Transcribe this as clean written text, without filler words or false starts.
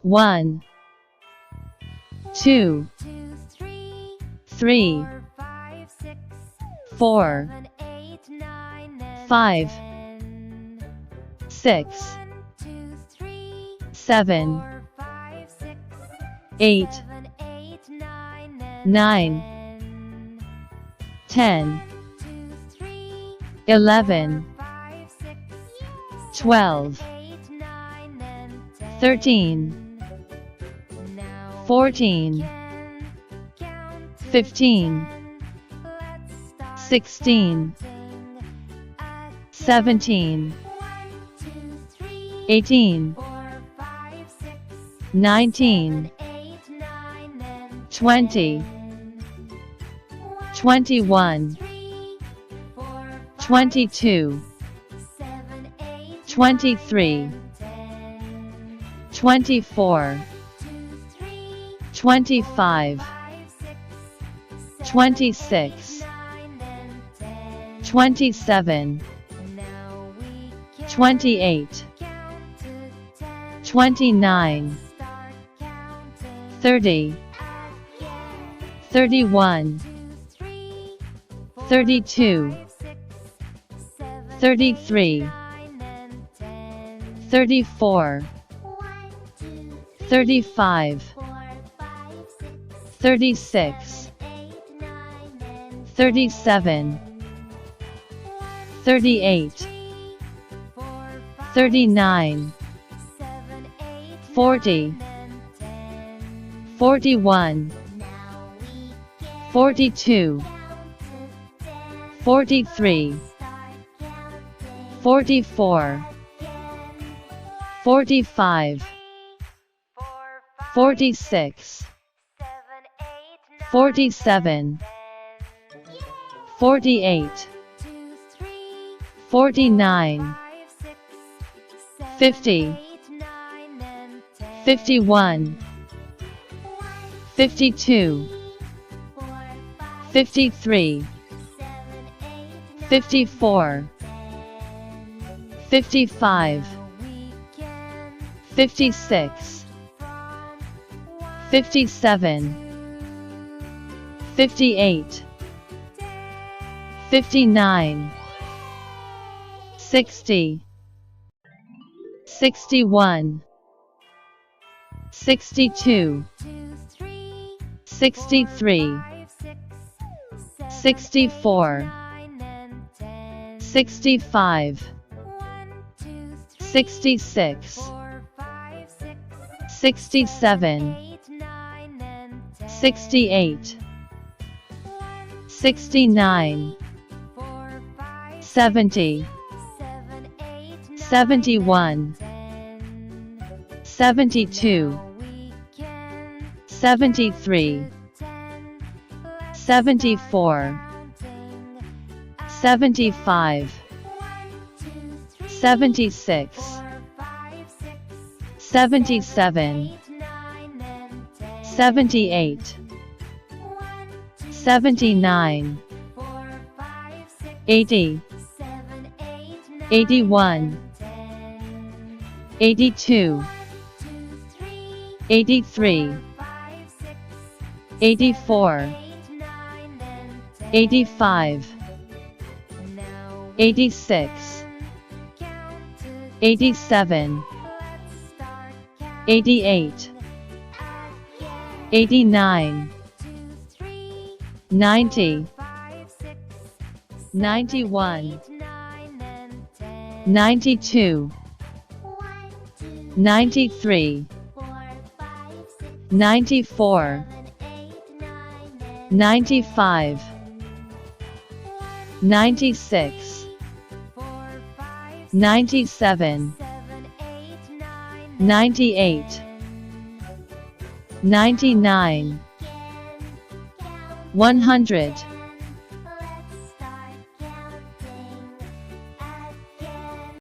1, 2, 3, 4, 5, 6, 7, 8, 9, 10, 11, 12, 13, 14, 15, 16, 17, 18, 19, 20, 21, 22, 23, 24, 25, 26, 27, 28, 29, 30, 31, 32, 33, 34, 35, 36, 37, 38, 39, 40, 41, 42, 43, 44, 45, 46, 47, 48, 49, 50, 51, 52, 53, 54, 55, 56, 57, 58, 59, 60, 61, 62, 63, 64, 65, 66, 67, 68, 69, 70, 71, 72, 73, 74, 75, 76, 77, 78, 79, 80, 81, 82, 83, 84, 85, 86, 87, 88, 89, 90, 91, 92, 93, 94, 95, 96, 97, 98, 99, 100.